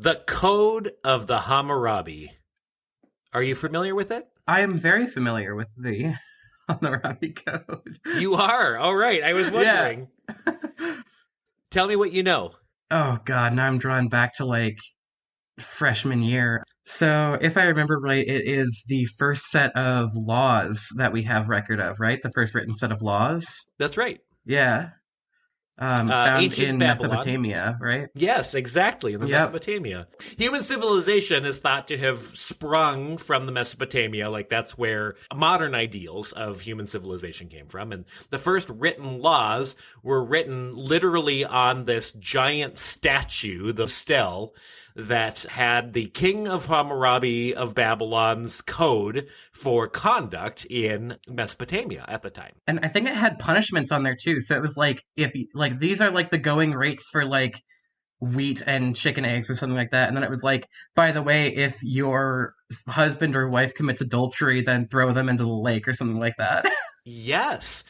The Code of the Hammurabi. Are you familiar with it? I am very familiar with the Hammurabi Code. You are? All right. I was wondering. Yeah. Tell me what you know. Oh God, now I'm drawn back to like freshman year. So if I remember right, it is the first set of laws that we have record of, right? The first written set of laws. That's right. Yeah. Found Ancient in Babylon. Mesopotamia, right? Yes, exactly, in the Yep. Mesopotamia. Human civilization is thought to have sprung from the Mesopotamia, like that's where modern ideals of human civilization came from. And the first written laws were written literally on this giant statue, the stele, that had the king of Hammurabi of Babylon's code for conduct in Mesopotamia at the time. And I think it had punishments on there too. So it was like if like these are like the going rates for like wheat and chicken eggs or something like that. And then it was like, by the way, if your husband or wife commits adultery, then throw them into the lake or something like that. Yes.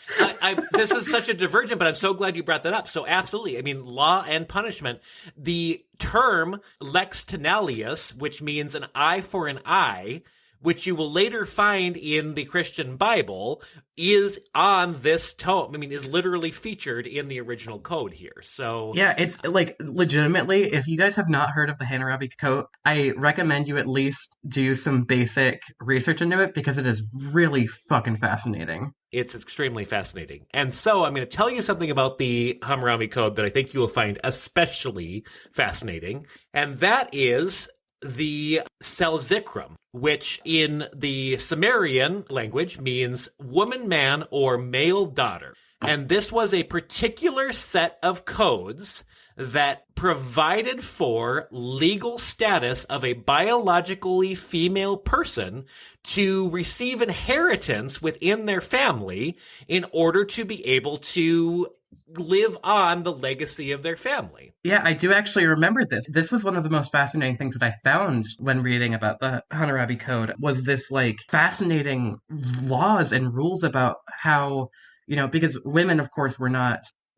This is such a divergent, but I'm so glad you brought that up. So absolutely. I mean, law and punishment. The term lex tenalius, which means an eye for an eye, which you will later find in the Christian Bible, is on this tome. I mean, is literally featured in the original code here. So yeah, it's like legitimately, if you guys have not heard of the Hammurabi Code, I recommend you at least do some basic research into it because it is really fucking fascinating. It's extremely fascinating. And so I'm going to tell you something about the Hammurabi Code that I think you will find especially fascinating. And that is the Selzikram, which in the Sumerian language means woman, man, or male daughter. And this was a particular set of codes that provided for legal status of a biologically female person to receive inheritance within their family in order to be able to live on the legacy of their family. Yeah, I do actually remember this. This was one of the most fascinating things that I found when reading about the Hammurabi Code was this like fascinating laws and rules about how, you know, because women, of course,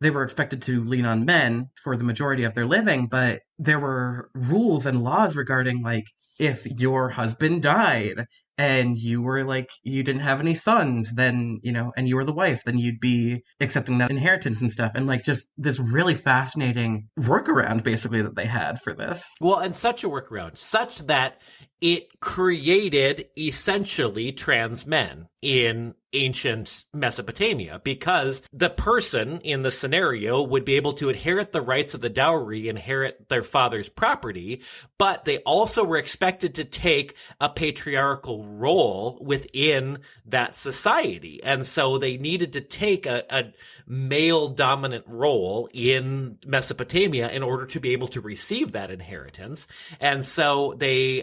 they were expected to lean on men for the majority of their living, but there were rules and laws regarding like if your husband died and you were like, you didn't have any sons, then, you know, and you were the wife, then you'd be accepting that inheritance and stuff. And like just this really fascinating workaround basically that they had for this. Well, and such a workaround, such that it created essentially trans men in ancient Mesopotamia, because the person in the scenario would be able to inherit the rights of the dowry, inherit their father's property, but they also were expected to take a patriarchal role within that society. And so they needed to take a male dominant role in Mesopotamia in order to be able to receive that inheritance. And so they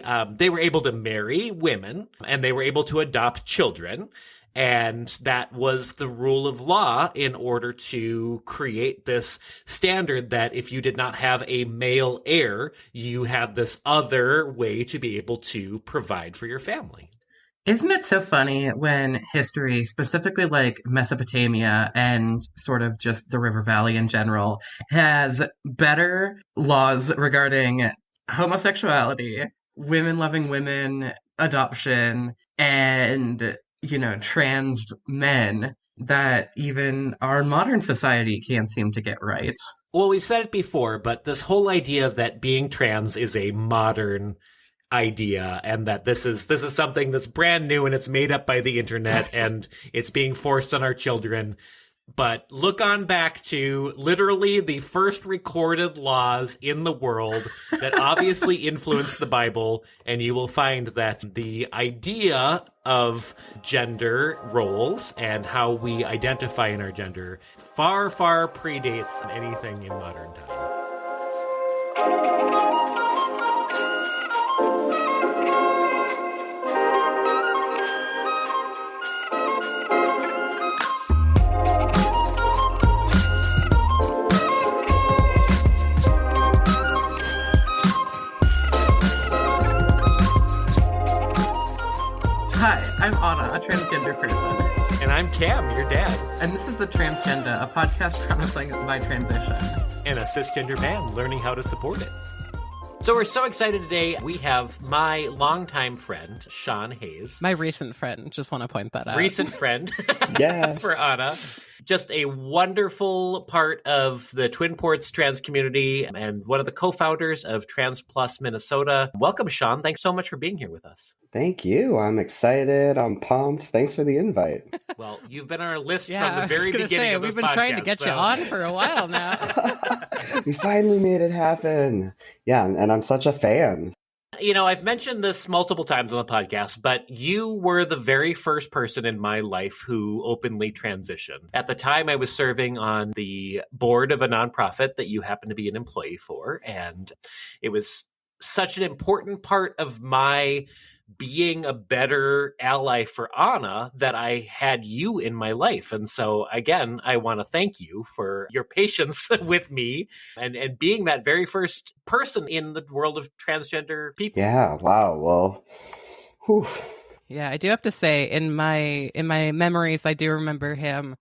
were able to marry women and they were able to adopt children. And that was the rule of law in order to create this standard that if you did not have a male heir, you had this other way to be able to provide for your family. Isn't it so funny when history, specifically like Mesopotamia and sort of just the River Valley in general, has better laws regarding homosexuality, women loving women, adoption, and, you know, trans men that even our modern society can't seem to get right? Well, we've said it before, but this whole idea that being trans is a modern idea and that this is something that's brand new and it's made up by the internet and it's being forced on our children. But look on back to literally the first recorded laws in the world that obviously influenced the Bible, and you will find that the idea of gender roles and how we identify in our gender far, far predates anything in modern time. Hi, I'm Anna, a transgender person. And I'm Cam, your dad. And this is The Transgender, a podcast chronicling my transition. And a cisgender man learning how to support it. So we're so excited today. We have my longtime friend, Sean Hayes. My recent friend, just want to point that out. Recent friend Yes. for Anna. Just a wonderful part of the Twin Ports trans community and one of the co-founders of Trans Plus Minnesota. Welcome, Sean. Thanks so much for being here with us. Thank you. I'm excited. I'm pumped. Thanks for the invite. Well, you've been on our list Yeah, from the very beginning of this we've been podcast, trying to get you on for a while now. We finally made it happen. Yeah, and I'm such a fan. You know, I've mentioned this multiple times on the podcast, but you were the very first person in my life who openly transitioned. At the time, I was serving on the board of a nonprofit that you happen to be an employee for, and it was such an important part of my being a better ally for Anna that I had you in my life. And so, again, I want to thank you for your patience with me and being that very first person in the world of transgender people. Yeah, wow. Well, whew. Yeah, I do have to say, in my memories, I do remember him,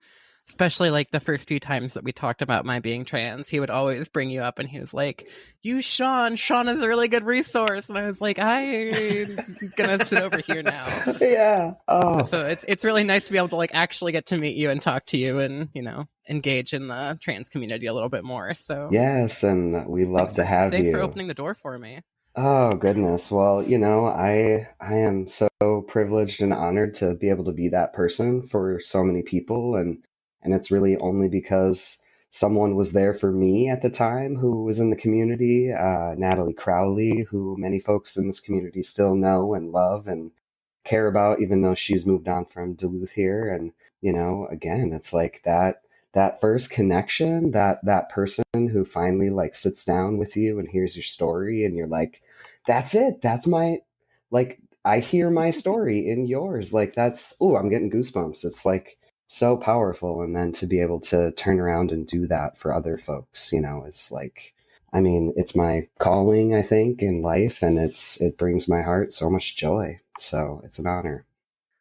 especially like the first few times that we talked about my being trans. He would always bring you up and he was like, "You, Sean is a really good resource." And I was like, I'm gonna sit over here now. Yeah. Oh, So it's really nice to be able to like actually get to meet you and talk to you and, you know, engage in the trans community a little bit more. So yes, and we love to have you. Thanks for opening the door for me. Oh, goodness. Well, you know, I am so privileged and honored to be able to be that person for so many people, and it's really only because someone was there for me at the time who was in the community, Natalie Crowley, who many folks in this community still know and love and care about, even though she's moved on from Duluth here. And, you know, again, it's like that first connection, that person who finally like sits down with you and hears your story and you're like, that's it. That's my, like, I hear my story in yours. Like I'm getting goosebumps. It's like so powerful. And then to be able to turn around and do that for other folks, you know, it's like, I mean, it's my calling, I think, in life, and it brings my heart so much joy. So it's an honor.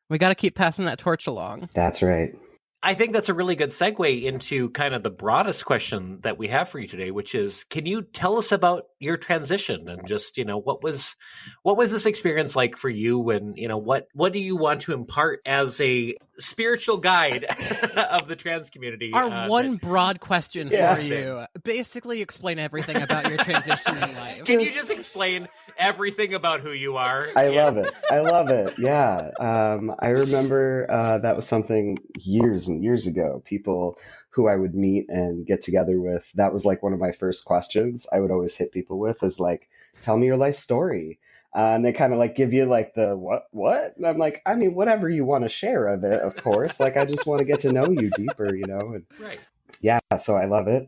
We got to keep passing that torch along. That's right. I think that's a really good segue into kind of the broadest question that we have for you today, which is, can you tell us about your transition and just, you know, what was this experience like for you, and, you know, what do you want to impart as a spiritual guide of the trans community? Our one broad question for you, basically explain everything about your transition in life. Can you just explain everything about who you are? I love it. Yeah. I remember that was something years and years ago. People who I would meet and get together with, that was like one of my first questions I would always hit people with is like, tell me your life story. And they kind of like give you like the what? And I'm like, I mean, whatever you want to share of it, of course. Like, I just want to get to know you deeper, you know? And Right. yeah, so I love it.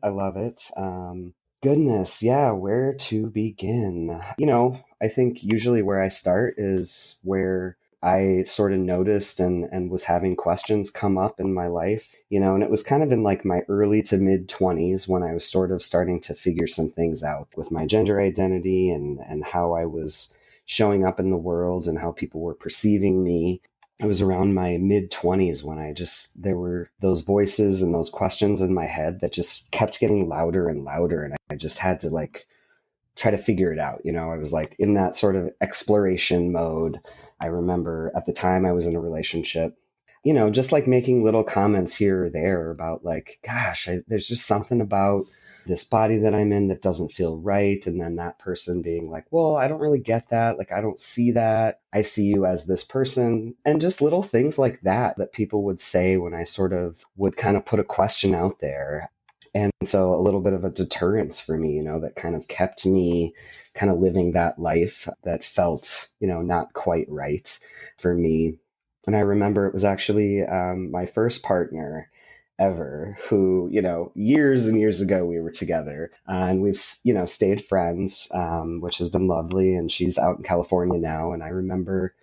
Goodness, yeah, where to begin? You know, I think usually where I start is where I sort of noticed and was having questions come up in my life, you know, and it was kind of in like my early to mid 20s when I was sort of starting to figure some things out with my gender identity and how I was showing up in the world and how people were perceiving me. It was around my mid 20s when there were those voices and those questions in my head that just kept getting louder and louder. And I just had to like try to figure it out. You know, I was like in that sort of exploration mode. I remember at the time I was in a relationship, you know, just like making little comments here or there about like, gosh, there's just something about this body that I'm in that doesn't feel right. And then that person being like, well, I don't really get that. Like, I don't see that. I see you as this person. And just little things like that people would say when I sort of would kind of put a question out there. And so a little bit of a deterrence for me, you know, that kind of kept me kind of living that life that felt, you know, not quite right for me. And I remember it was actually my first partner ever who, you know, years and years ago we were together and we've, you know, stayed friends, which has been lovely. And she's out in California now. And I remember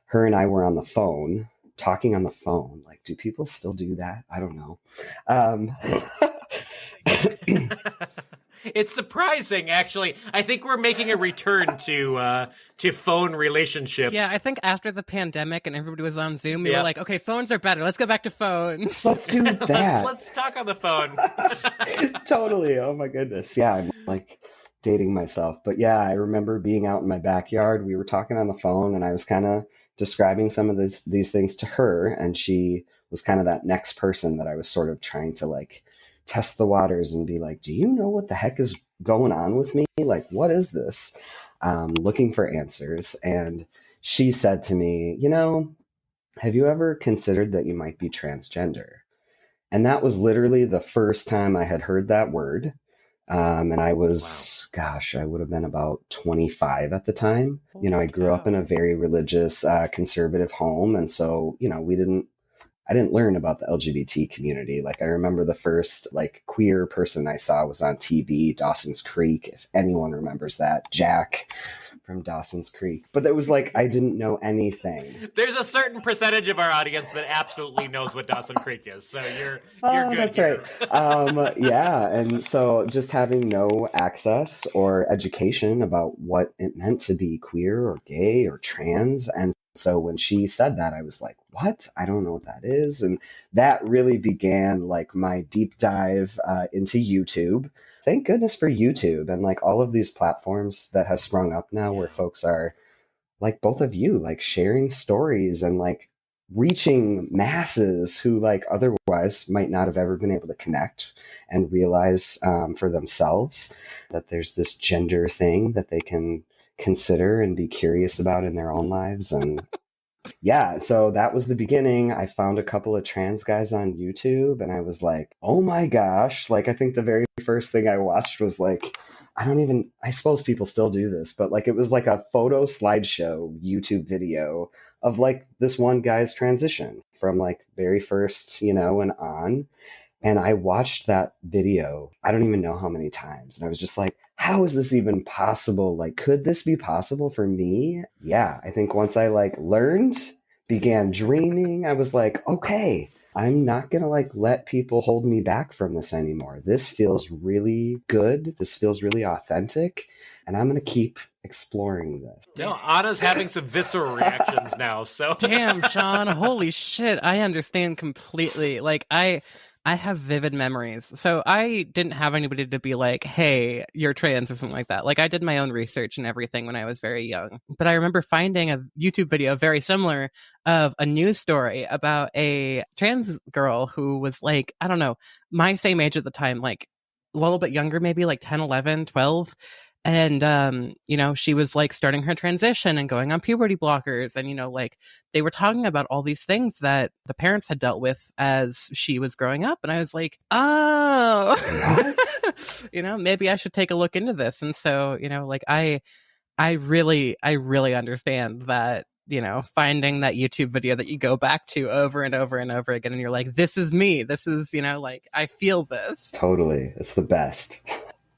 her and I were on the phone, talking on the phone. Like, do people still do that? I don't know. It's surprising, actually. I think we're making a return to phone relationships. Yeah, I think after the pandemic and everybody was on Zoom, we were like, okay, phones are better. Let's go back to phones. Let's do that. Let's talk on the phone. Totally. Oh my goodness. Yeah, I'm like dating myself. But yeah, I remember being out in my backyard. We were talking on the phone, and I was kind of describing some of these things to her, and she was kind of that next person that I was sort of trying to like test the waters and be like, do you know what the heck is going on with me? Like, what is this? Looking for answers. And she said to me, have you ever considered that you might be transgender? And that was literally the first time I had heard that word. And I was, gosh, I would have been about 25 at the time. I grew up in a very religious, conservative home. And so, I didn't learn about the LGBT community. Like, I remember the first like queer person I saw was on TV, Dawson's Creek, if anyone remembers that, Jack from Dawson's Creek. But it was like, I didn't know anything. There's a certain percentage of our audience that absolutely knows what Dawson Creek is. So you're good. That's here. right. Yeah. And so just having no access or education about what it meant to be queer or gay or trans. And so when she said that, I was like, what? I don't know what that is. And that really began like my deep dive into YouTube. Thank goodness for YouTube and like all of these platforms that have sprung up now where folks are like both of you, like sharing stories and like reaching masses who like otherwise might not have ever been able to connect and realize for themselves that there's this gender thing that they can consider and be curious about in their own lives. And yeah, so that was the beginning. I found a couple of trans guys on YouTube and I was like, oh my gosh. Like, I think the very first thing I watched was like, I suppose people still do this, but like it was like a photo slideshow YouTube video of like this one guy's transition from like very first, and on. And I watched that video, I don't even know how many times. And I was just like, how is this even possible? Like, could this be possible for me? Yeah, I think once I like learned, began dreaming, I was like, okay, I'm not going to like let people hold me back from this anymore. This feels really good. This feels really authentic. And I'm going to keep exploring this. No, Anna's having some visceral reactions now. So damn, Sean, holy shit. I understand completely. Like I have vivid memories. So I didn't have anybody to be like, hey, you're trans or something like that. Like I did my own research and everything when I was very young. But I remember finding a YouTube video very similar of a news story about a trans girl who was like, I don't know, my same age at the time, like a little bit younger, maybe like 10, 11, 12. And, she was like starting her transition and going on puberty blockers. And, like they were talking about all these things that the parents had dealt with as she was growing up. And I was like, oh, maybe I should take a look into this. And so, like I really understand that, finding that YouTube video that you go back to over and over and over again. And you're like, this is me. This is, like, I feel this. Totally. It's the best.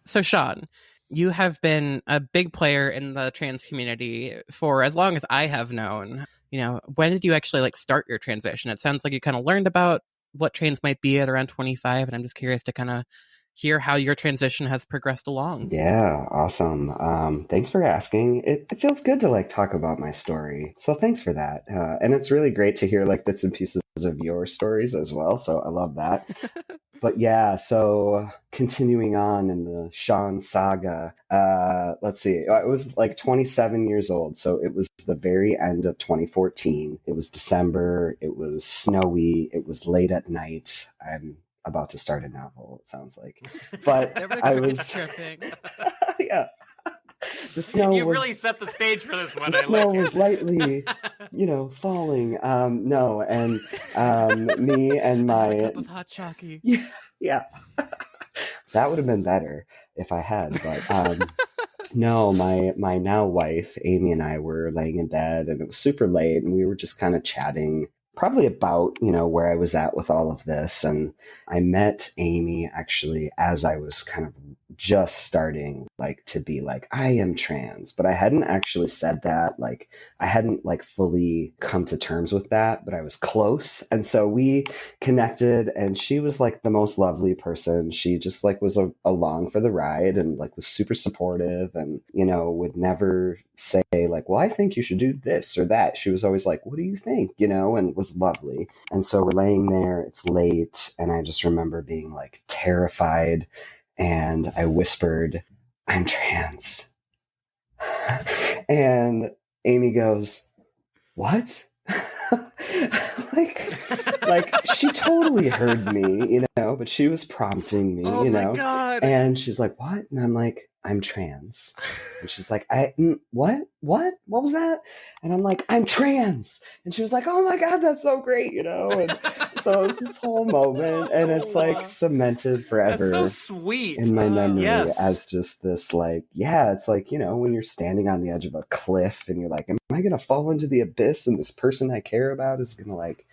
So Sean, you have been a big player in the trans community for as long as I have known. When did you actually like start your transition? It sounds like you kind of learned about what trans might be at around 25, and I'm just curious to kind of hear how your transition has progressed along. Yeah, awesome. Thanks for asking. It feels good to like talk about my story. So thanks for that. And it's really great to hear like bits and pieces of your stories as well. So I love that. But yeah, so continuing on in the Sean saga, let's see, I was like 27 years old. So it was the very end of 2014. It was December. It was snowy. It was late at night. I'm about to start a novel, it sounds like. But I was tripping. Yeah. The snow you really set the stage for this one. The snow was lightly, falling. No, and me and my a cup of hot chalky. Yeah. That would have been better if I had, but no, my now wife, Amy, and I were laying in bed and it was super late and we were just kind of chatting probably about, where I was at with all of this. And I met Amy actually as I was kind of just starting like to be like, I am trans, but I hadn't actually said that. Like I hadn't like fully come to terms with that, but I was close. And so we connected and she was like the most lovely person. She just like was along for the ride and like was super supportive and, would never say like, well, I think you should do this or that. She was always like, what do you think? And was lovely. And so we're laying there, it's late. And I just remember being like terrified. And I whispered, I'm trans. And Amy goes, what? like, like she totally heard me, but she was prompting me, Oh my God. and she's like, what? And I'm like, I'm trans. And she's like, what was that? And I'm like, I'm trans. And she was like, oh my God, that's so great, and so it's this whole moment, and it's like cemented forever. That's so sweet. In my memory, Yes. as just this, like, yeah, it's like, when you're standing on the edge of a cliff and you're like, am I going to fall into the abyss and this person I care about is going to like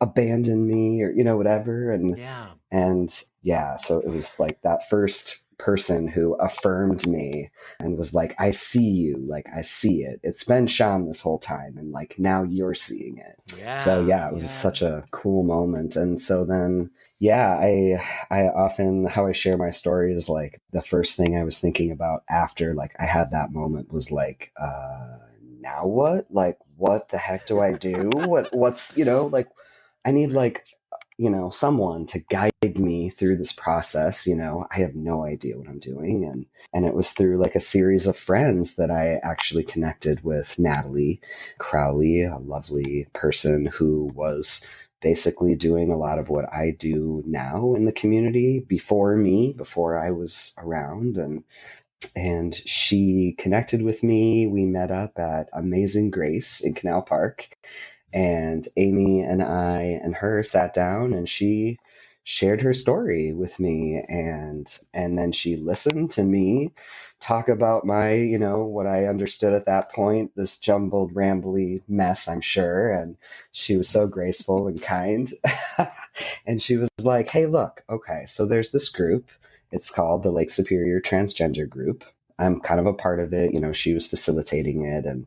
abandon me or, whatever. And yeah, so it was like that first person who affirmed me and was like, I see you, like, I see it. It's been Sean this whole time. And like, now you're seeing it. Yeah. So yeah, it was such a cool moment. And so then, yeah, I often, how I share my story is like the first thing I was thinking about after like I had that moment was like, now what? Like, what the heck do I do? What's, like, I need like, someone to guide me through this process. I have no idea what I'm doing. And it was through like a series of friends that I actually connected with Natalie Crowley, a lovely person who was basically doing a lot of what I do now in the community before I was around. And she connected with me. We met up at Amazing Grace in Canal Park. And Amy and I and her sat down, and she shared her story with me, and then she listened to me talk about my, what I understood at that point, this jumbled, rambly mess, I'm sure. And she was so graceful and kind. And she was like, hey, look, okay, so there's this group. It's called the Lake Superior Transgender Group. I'm kind of a part of it. She was facilitating it. And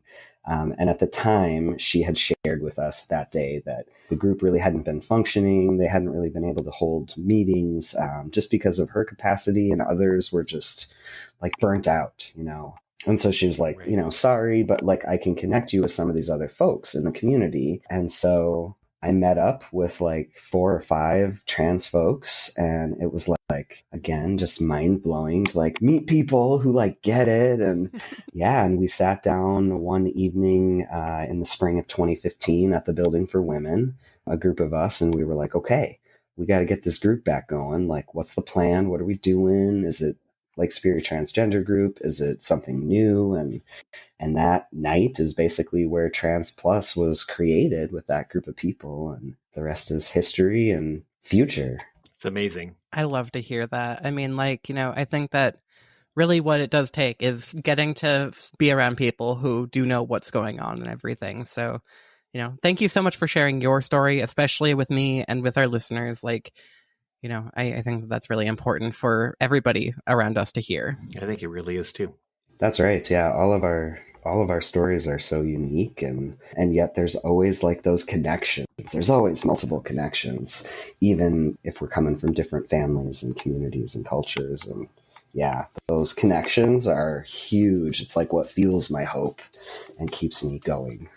at the time, she had shared with us that day that the group really hadn't been functioning. They hadn't really been able to hold meetings just because of her capacity, and others were just like burnt out, And so she was like, Right. sorry, but like I can connect you with some of these other folks in the community. And so I met up with like 4 or 5 trans folks, and it was like, again, just mind blowing to like meet people who like get it. And yeah, and we sat down one evening in the spring of 2015 at the Building for Women, a group of us, and we were like, okay, we got to get this group back going. Like, what's the plan? What are we doing? Is it like Superior Transgender Group? Is it something new? And that night is basically where Trans Plus was created with that group of people, and the rest is history and future. It's amazing. I love to hear that. I mean, like, I think that really what it does take is getting to be around people who do know what's going on and everything. So, thank you so much for sharing your story, especially with me and with our listeners. Like, I think that's really important for everybody around us to hear. I think it really is too. That's right. Yeah, all of our stories are so unique, and yet there's always like those connections. There's always multiple connections, even if we're coming from different families and communities and cultures. And yeah, those connections are huge. It's like what fuels my hope and keeps me going.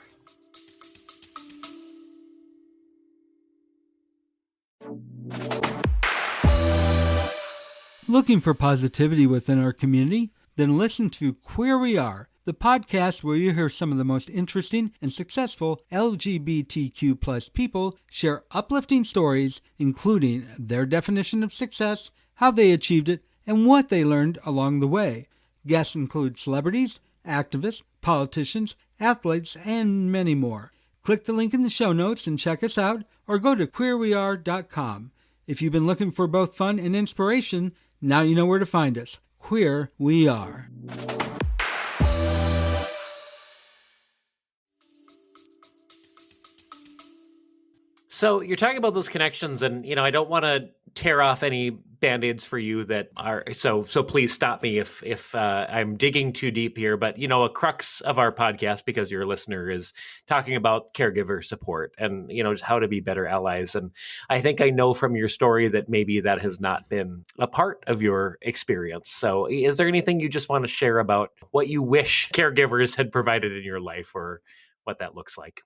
Looking for positivity within our community? Then listen to Queer We Are, the podcast where you hear some of the most interesting and successful LGBTQ plus people share uplifting stories, including their definition of success, how they achieved it, and what they learned along the way. Guests include celebrities, activists, politicians, athletes, and many more. Click the link in the show notes and check us out, or go to queerweare.com. If you've been looking for both fun and inspiration, now you know where to find us. Queer We Are. So you're talking about those connections, and I don't want to tear off any band-aids for you that are so please stop me if I'm digging too deep here. But a crux of our podcast, because you're a listener, is talking about caregiver support and just how to be better allies. And I think I know from your story that maybe that has not been a part of your experience. So is there anything you just want to share about what you wish caregivers had provided in your life, or what that looks like?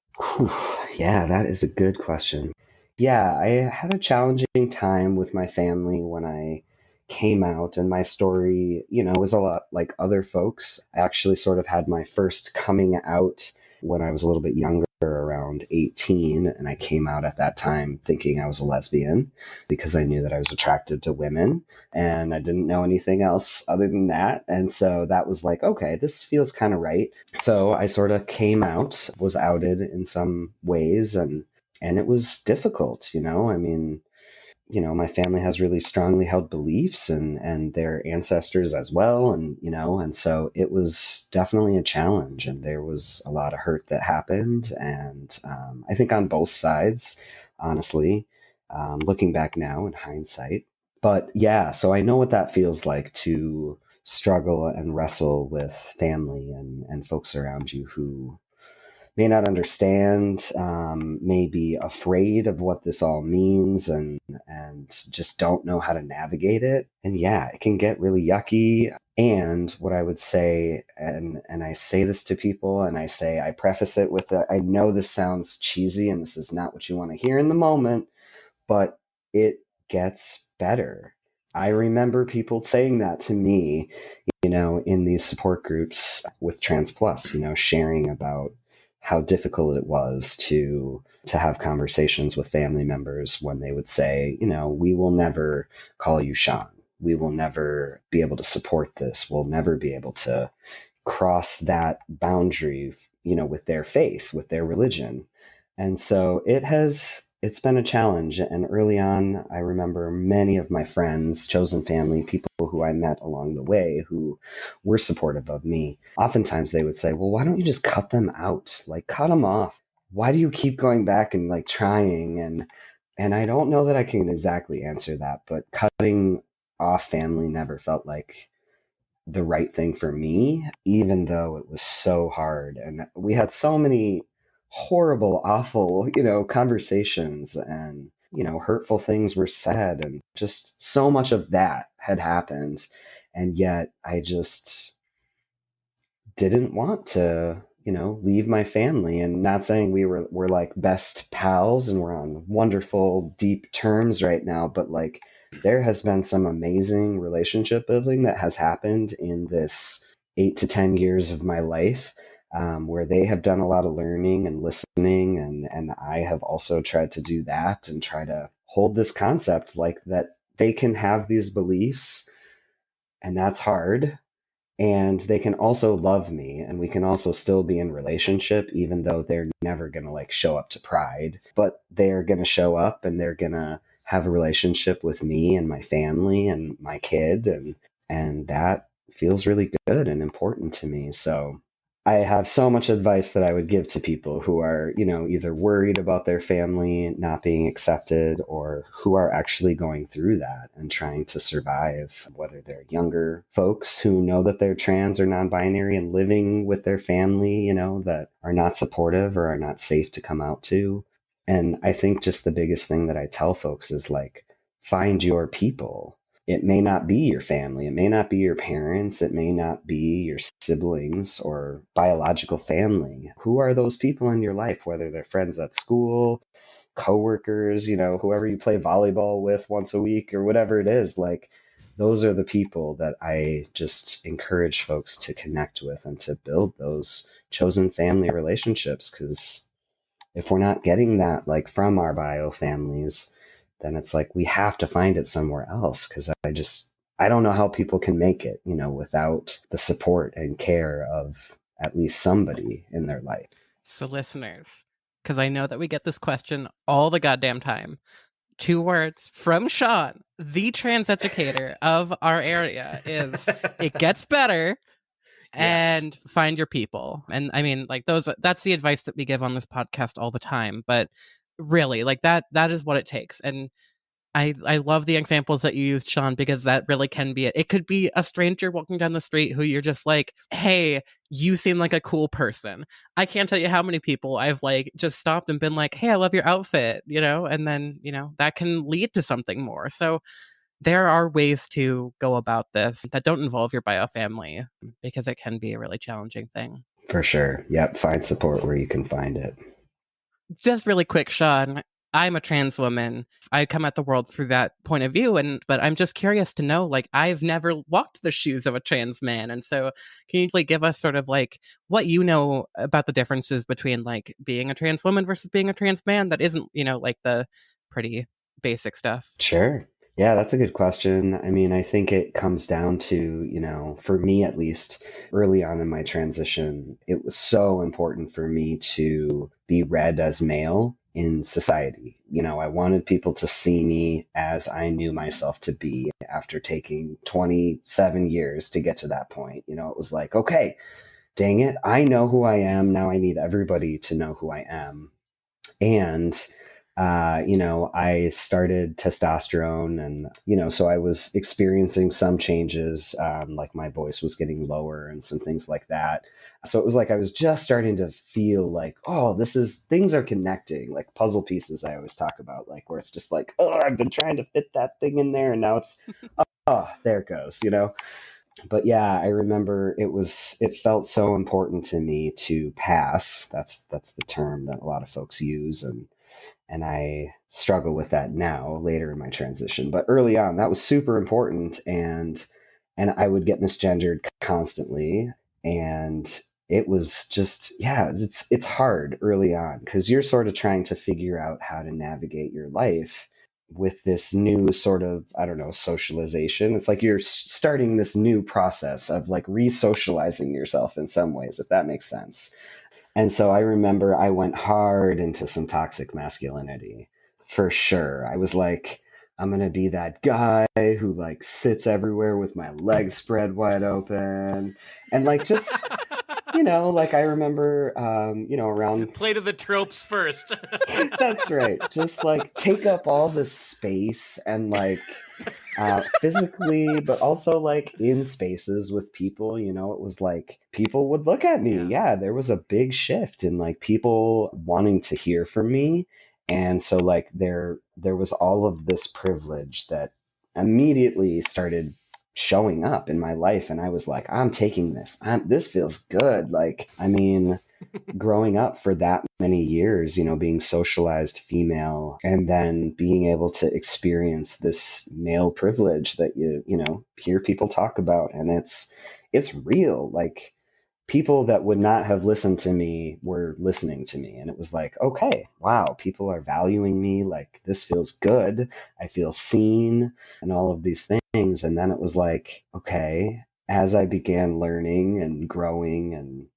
Yeah, that is a good question. Yeah, I had a challenging time with my family when I came out, and my story, was a lot like other folks. I actually sort of had my first coming out when I was a little bit younger, around 18, and I came out at that time thinking I was a lesbian because I knew that I was attracted to women, and I didn't know anything else other than that. And so that was like, okay, this feels kind of right. So I sort of came out, was outed in some ways, and it was difficult. I mean, my family has really strongly held beliefs, and their ancestors as well. And so it was definitely a challenge, and there was a lot of hurt that happened. And I think on both sides, honestly, looking back now in hindsight. But yeah, so I know what that feels like to struggle and wrestle with family and folks around you who may not understand, may be afraid of what this all means, and just don't know how to navigate it. And yeah, it can get really yucky. And what I would say, and I say this to people, and I preface it with I know this sounds cheesy and this is not what you want to hear in the moment, but it gets better. I remember people saying that to me, in these support groups with Trans Plus, sharing about how difficult it was to have conversations with family members when they would say, we will never call you Sean. We will never be able to support this. We'll never be able to cross that boundary, with their faith, with their religion. And so it's been a challenge. And early on, I remember many of my friends, chosen family, people who I met along the way who were supportive of me. Oftentimes they would say, well, why don't you just cut them out? Like, cut them off. Why do you keep going back and like trying? And I don't know that I can exactly answer that, but cutting off family never felt like the right thing for me, even though it was so hard. And we had so many horrible, awful, conversations, and, hurtful things were said, and just so much of that had happened. And yet I just didn't want to, leave my family. And not saying we're like best pals and we're on wonderful, deep terms right now, but like there has been some amazing relationship building that has happened in this 8 to 10 years of my life, where they have done a lot of learning and listening, and I have also tried to do that and try to hold this concept like that they can have these beliefs, and that's hard. And they can also love me, and we can also still be in relationship, even though they're never going to like show up to Pride, but they're going to show up and they're going to have a relationship with me and my family and my kid. And that feels really good and important to me. So I have so much advice that I would give to people who are, either worried about their family not being accepted, or who are actually going through that and trying to survive, whether they're younger folks who know that they're trans or non-binary and living with their family, that are not supportive or are not safe to come out to. And I think just the biggest thing that I tell folks is like, find your people. It may not be your family. It may not be your parents. It may not be your siblings or biological family. Who are those people in your life, whether they're friends at school, coworkers, whoever you play volleyball with once a week or whatever it is? Like, those are the people that I just encourage folks to connect with and to build those chosen family relationships. Because if we're not getting that like from our bio families, then it's like we have to find it somewhere else. Because I don't know how people can make it, without the support and care of at least somebody in their life. So listeners, because I know that we get this question all the goddamn time, 2 words from Sean, the trans educator of our area, is it gets better. Yes. And find your people. And I mean, like, that's the advice that we give on this podcast all the time. But really, like, that is what it takes. And I love the examples that you used, Sean, because that really can be it. It could be a stranger walking down the street who you're just like, hey, you seem like a cool person. I can't tell you how many people I've like just stopped and been like, hey, I love your outfit, and then, that can lead to something more. So there are ways to go about this that don't involve your bio family, because it can be a really challenging thing. For sure. Yep. Find support where you can find it. Just really quick, Sean, I'm a trans woman. I come at the world through that point of view. But I'm just curious to know, like, I've never walked the shoes of a trans man. And so can you like give us sort of like what you know about the differences between like being a trans woman versus being a trans man that isn't, like the pretty basic stuff? Sure. Yeah, that's a good question. I mean, I think it comes down to, for me at least, early on in my transition, it was so important for me to be read as male in society. I wanted people to see me as I knew myself to be after taking 27 years to get to that point. It was like, okay, dang it, I know who I am. Now I need everybody to know who I am. And I started testosterone and, so I was experiencing some changes, like my voice was getting lower and some things like that. So it was like I was just starting to feel like, oh, things are connecting, like puzzle pieces I always talk about, like where it's just like, oh, I've been trying to fit that thing in there and now it's, oh, there it goes, But yeah, I remember it felt so important to me to pass. That's the term that a lot of folks use. And I struggle with that now later in my transition. But early on, that was super important. And I would get misgendered constantly. And it was just, yeah, it's hard early on because you're sort of trying to figure out how to navigate your life with this new sort of, I don't know, socialization. It's like you're starting this new process of like re-socializing yourself in some ways, if that makes sense. And so I remember I went hard into some toxic masculinity for sure. I was like, I'm going to be that guy who like sits everywhere with my legs spread wide open. And like, just, like I remember, around. Play to the tropes first. That's right. Just like take up all this space and like physically, but also like in spaces with people, it was like people would look at me. Yeah, there was a big shift in like people wanting to hear from me. And so like there was all of this privilege that immediately started showing up in my life. And I was like, I'm taking this. This feels good. Like, I mean, growing up for that many years, being socialized female and then being able to experience this male privilege that you hear people talk about. And it's real. Like people that would not have listened to me were listening to me. And it was like, okay, wow, people are valuing me. Like this feels good. I feel seen and all of these things. And then it was like, okay, as I began learning and growing and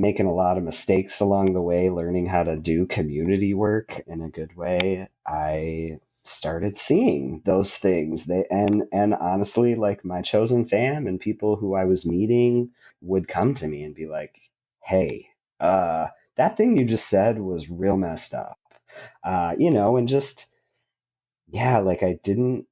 making a lot of mistakes along the way, learning how to do community work in a good way, I started seeing those things. And honestly, like my chosen fam and people who I was meeting would come to me and be like, hey, that thing you just said was real messed up. And just, yeah, like I didn't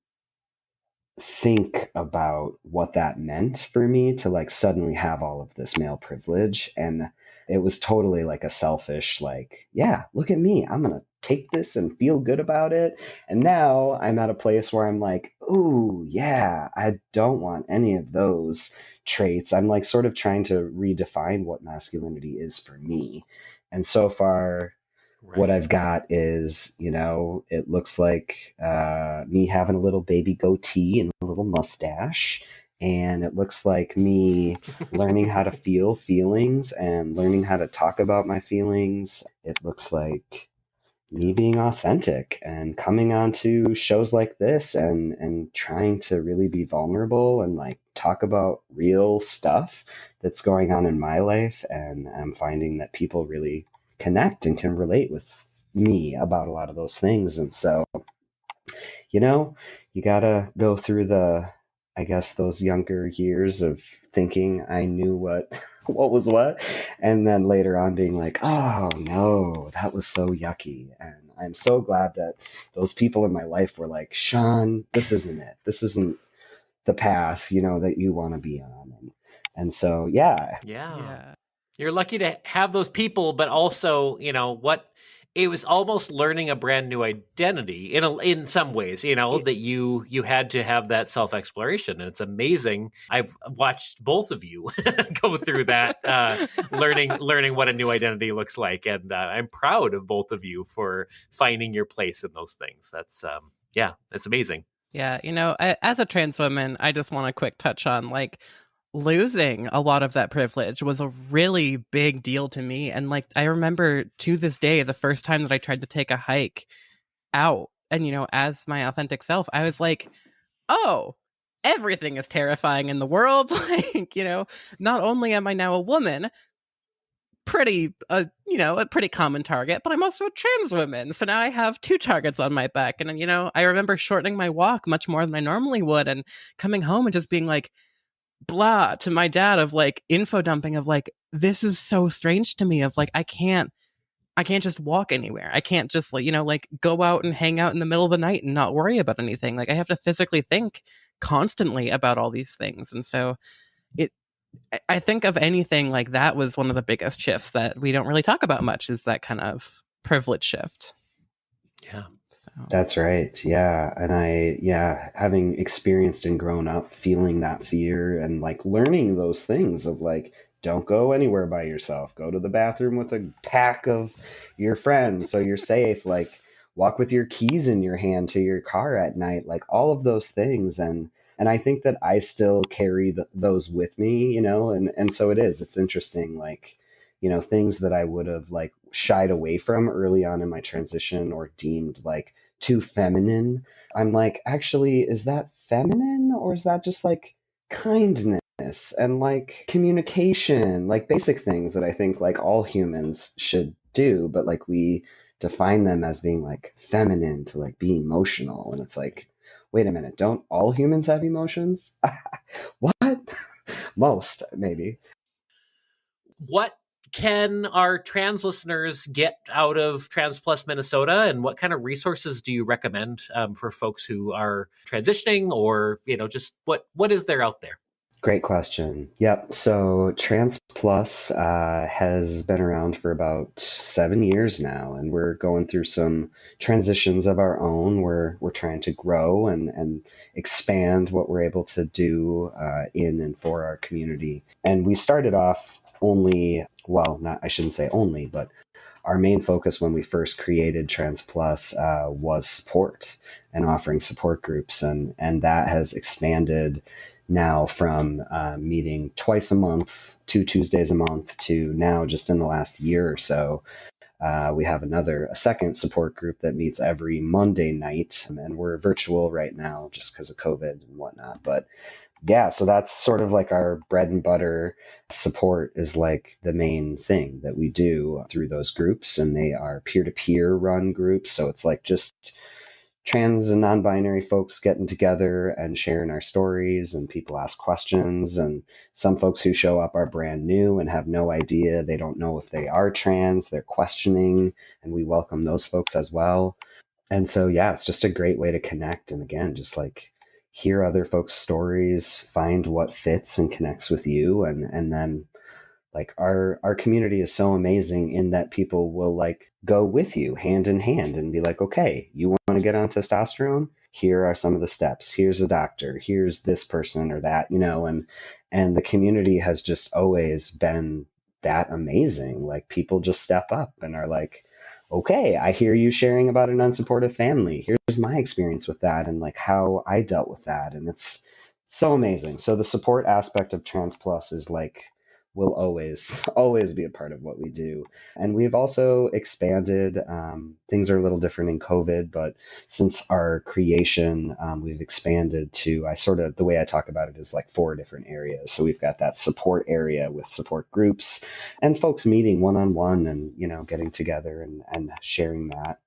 think about what that meant for me to like suddenly have all of this male privilege. And it was totally like a selfish, like, yeah, look at me. I'm going to take this and feel good about it. And now I'm at a place where I'm like, ooh, yeah, I don't want any of those traits. I'm like sort of trying to redefine what masculinity is for me. And so far, what I've got is, it looks like me having a little baby goatee and a little mustache. And it looks like me learning how to feel feelings and learning how to talk about my feelings. It looks like me being authentic and coming on to shows like this and trying to really be vulnerable and like talk about real stuff that's going on in my life. And I'm finding that people really connect and can relate with me about a lot of those things. And so, you gotta go through I guess those younger years of thinking I knew what was what, and then later on being like, oh no, that was so yucky. And I'm so glad that those people in my life were like, Sean, this isn't it. This isn't the path, that you want to be on. And so, yeah. You're lucky to have those people, but also, what it was almost learning a brand new identity in some ways, that you had to have that self-exploration. And it's amazing. I've watched both of you go through that, learning what a new identity looks like. And I'm proud of both of you for finding your place in those things. That's, that's amazing. Yeah, as a trans woman, I just want a quick touch on losing a lot of that privilege was a really big deal to me. And I remember to this day, the first time that I tried to take a hike out and, as my authentic self, I was like, oh, everything is terrifying in the world. Not only am I now a woman, a pretty common target, but I'm also a trans woman. So now I have two targets on my back. And, I remember shortening my walk much more than I normally would and coming home and just being like, blah to my dad of info dumping of this is so strange to me of I can't just walk anywhere. I can't just go out and hang out in the middle of the night and not worry about anything. I have to physically think constantly about all these things. And so I think of anything like that was one of the biggest shifts that we don't really talk about much, is that kind of privilege shift. Yeah. That's right. Yeah. And having experienced and grown up feeling that fear and learning those things of don't go anywhere by yourself, go to the bathroom with a pack of your friends so you're safe, walk with your keys in your hand to your car at night, all of those things. And I think that I still carry those with me, and so it's interesting, things that I would have shied away from early on in my transition or deemed too feminine. I'm actually, is that feminine or is that just kindness and communication, basic things that I think all humans should do, but we define them as being feminine to be emotional. And it's wait a minute, don't all humans have emotions? What? Most, maybe. What can our trans listeners get out of Trans Plus Minnesota, and what kind of resources do you recommend for folks who are transitioning, or just what is there out there? Great question. Yep. So Trans Plus has been around for about 7 years now, and we're going through some transitions of our own. We're trying to grow and expand what we're able to do in and for our community. And we started off I shouldn't say only, but our main focus when we first created Trans Plus was support and offering support groups, and that has expanded now from meeting twice a month, 2 Tuesdays a month, to now just in the last year or so, we have a second support group that meets every Monday night, and we're virtual right now just because of COVID and whatnot. But yeah, so that's sort of our bread and butter. Support is the main thing that we do through those groups, and they are peer-to-peer run groups. So it's just trans and non-binary folks getting together and sharing our stories, and people ask questions, and some folks who show up are brand new and have no idea. They don't know if they are trans, they're questioning, and we welcome those folks as well. And so, yeah, it's just a great way to connect. And again, just hear other folks' stories, find what fits and connects with you. And then our community is so amazing in that people will go with you hand in hand and be okay, you want to get on testosterone? Here are some of the steps. Here's a doctor. Here's this person or that, and the community has just always been that amazing. People just step up and are okay, I hear you sharing about an unsupportive family. Here's my experience with that and how I dealt with that. And it's so amazing. So the support aspect of Trans Plus is will always be a part of what we do. And we've also expanded. Things are a little different in COVID, but since our creation, we've expanded to, the way I talk about it is 4 different areas. So we've got that support area with support groups and folks meeting one-on-one and, getting together and sharing that.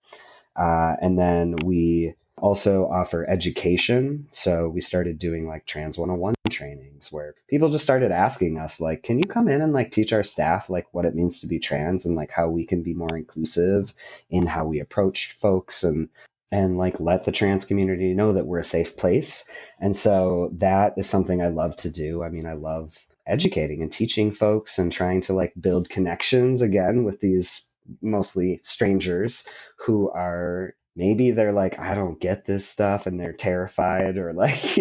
And then we also offer education. So we started doing Trans 101 trainings where people just started asking us, can you come in and teach our staff what it means to be trans and how we can be more inclusive in how we approach folks and let the trans community know that we're a safe place. And so that is something I love to do. I mean, I love educating and teaching folks and trying to build connections again with these mostly strangers who are, maybe they're like, I don't get this stuff, and they're terrified, or like,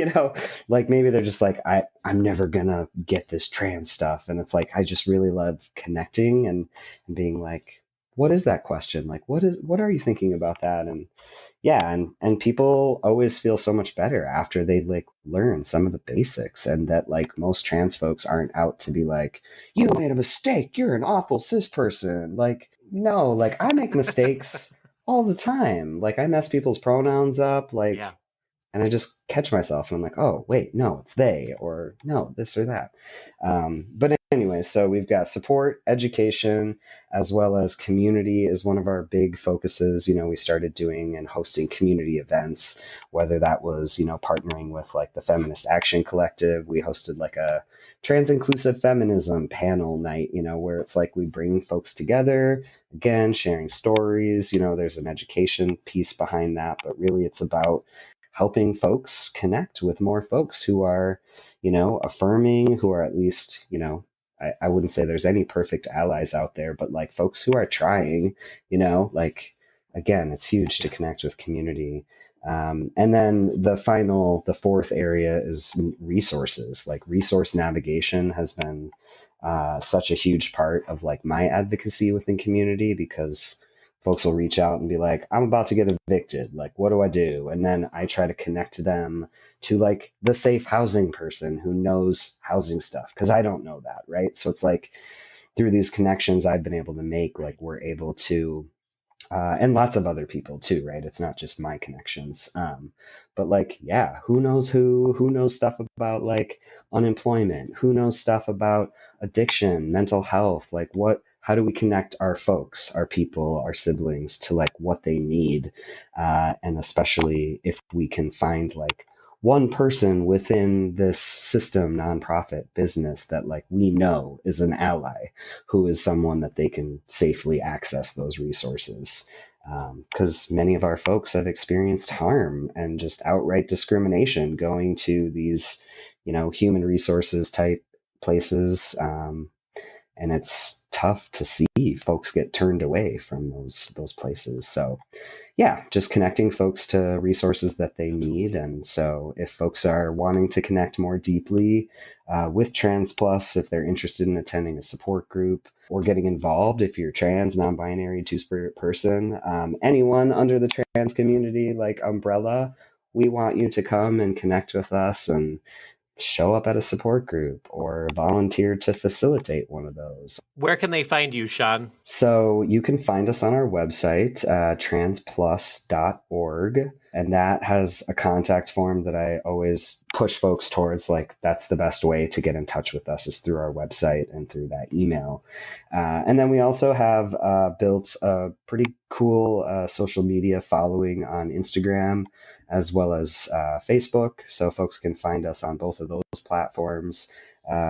like maybe they're just like, I'm never gonna get this trans stuff. And it's like, I just really love connecting and being like, what is that question? Like, what are you thinking about that? And yeah, and people always feel so much better after they like learn some of the basics, and that like most trans folks aren't out to be like, you made a mistake, you're an awful cis person. Like, no, like I make mistakes all the time. Like I mess people's pronouns up, like, Yeah. and I just catch myself and I'm like, oh, wait, no, it's they, or no, this or that. But anyway, so we've got support, education, as well as community is one of our big focuses. We started doing and hosting community events, whether that was, partnering with like the Feminist Action Collective. We hosted like a trans inclusive feminism panel night, where it's like we bring folks together, again, sharing stories. There's an education piece behind that, but really it's about helping folks connect with more folks who are, affirming, who are at least, I wouldn't say there's any perfect allies out there, but like folks who are trying, like, again, it's huge to connect with community. And then the fourth area is resources. Like resource navigation has been such a huge part of like my advocacy within community, because folks will reach out and be like, I'm about to get evicted. Like, what do I do? And then I try to connect them to like the safe housing person who knows housing stuff, because I don't know that, right? So it's like through these connections I've been able to make, like we're able to, and lots of other people too, right? It's not just my connections. But like, yeah, who knows stuff about like unemployment? Who knows stuff about addiction, mental health? Like how do we connect our folks, our people, our siblings to like what they need? And especially if we can find like one person within this system, nonprofit business that like we know is an ally, who is someone that they can safely access those resources. Because many of our folks have experienced harm and just outright discrimination going to these, human resources type places. And it's tough to see folks get turned away from those places. So yeah, just connecting folks to resources that they need. And so if folks are wanting to connect more deeply with Trans Plus, if they're interested in attending a support group or getting involved, if you're trans, non-binary, two-spirit person, anyone under the trans community like umbrella, we want you to come and connect with us and show up at a support group or volunteer to facilitate one of those. Where can they find you, Sean? So you can find us on our website, transplus.org, and that has a contact form that I always push folks towards. Like, that's the best way to get in touch with us is through our website and through that email. And then we also have built a pretty cool social media following on Instagram as well as Facebook. So folks can find us on both of those platforms.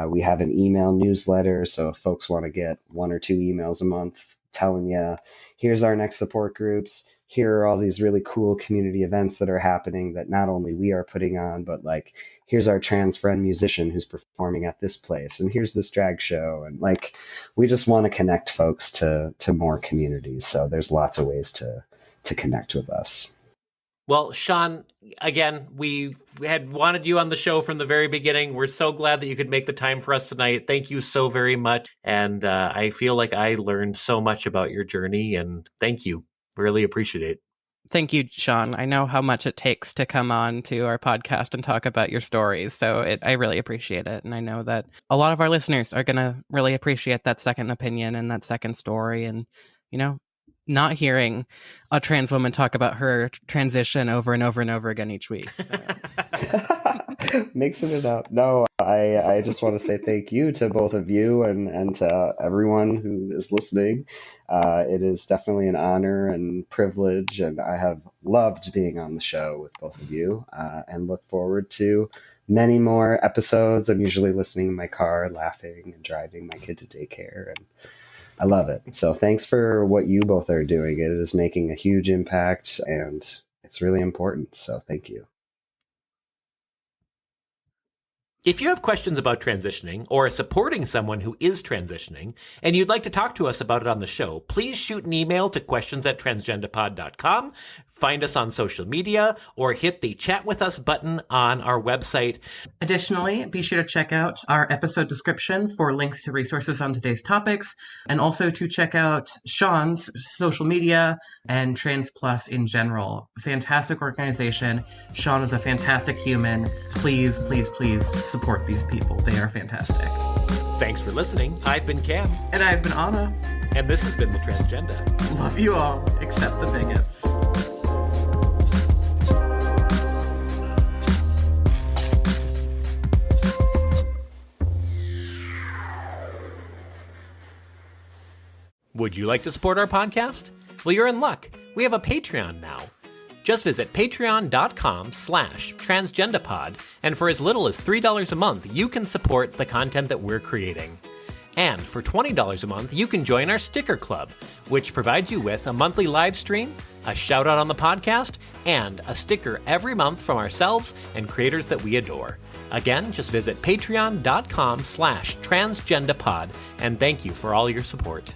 We have an email newsletter, so if folks want to get 1 or 2 emails a month telling you, here's our next support groups, here are all these really cool community events that are happening that not only we are putting on, but like, here's our trans friend musician who's performing at this place, and here's this drag show. And like, we just want to connect folks to more communities. So there's lots of ways to connect with us. Well, Sean, again, we had wanted you on the show from the very beginning. We're so glad that you could make the time for us tonight. Thank you so very much. And I feel like I learned so much about your journey, and thank you. Really appreciate it. Thank you, Sean. I know how much it takes to come on to our podcast and talk about your stories. So I really appreciate it. And I know that a lot of our listeners are going to really appreciate that second opinion and that second story. And, not hearing a trans woman talk about her transition over and over and over again each week. So. Mixing it up. No, I just want to say thank you to both of you and to everyone who is listening. It is definitely an honor and privilege, and I have loved being on the show with both of you and look forward to many more episodes. I'm usually listening in my car, laughing and driving my kid to daycare, and I love it. So thanks for what you both are doing. It is making a huge impact and it's really important. So thank you. If you have questions about transitioning or are supporting someone who is transitioning and you'd like to talk to us about it on the show, please shoot an email to questions@transgendapod.com, find us on social media, or hit the chat with us button on our website. Additionally, be sure to check out our episode description for links to resources on today's topics, and also to check out Sean's social media and Trans Plus in general. Fantastic organization. Sean is a fantastic human. Please, please, please support these people. They are fantastic. Thanks for listening. I've been Cam. And I've been Anna. And this has been The Transgenda. Love you all, except the bigots. Would you like to support our podcast? Well, you're in luck. We have a Patreon now. Just visit patreon.com/transgendapod, and for as little as $3 a month, you can support the content that we're creating. And for $20 a month, you can join our Sticker Club, which provides you with a monthly live stream, a shout out on the podcast, and a sticker every month from ourselves and creators that we adore. Again, just visit patreon.com/transgendapod, and thank you for all your support.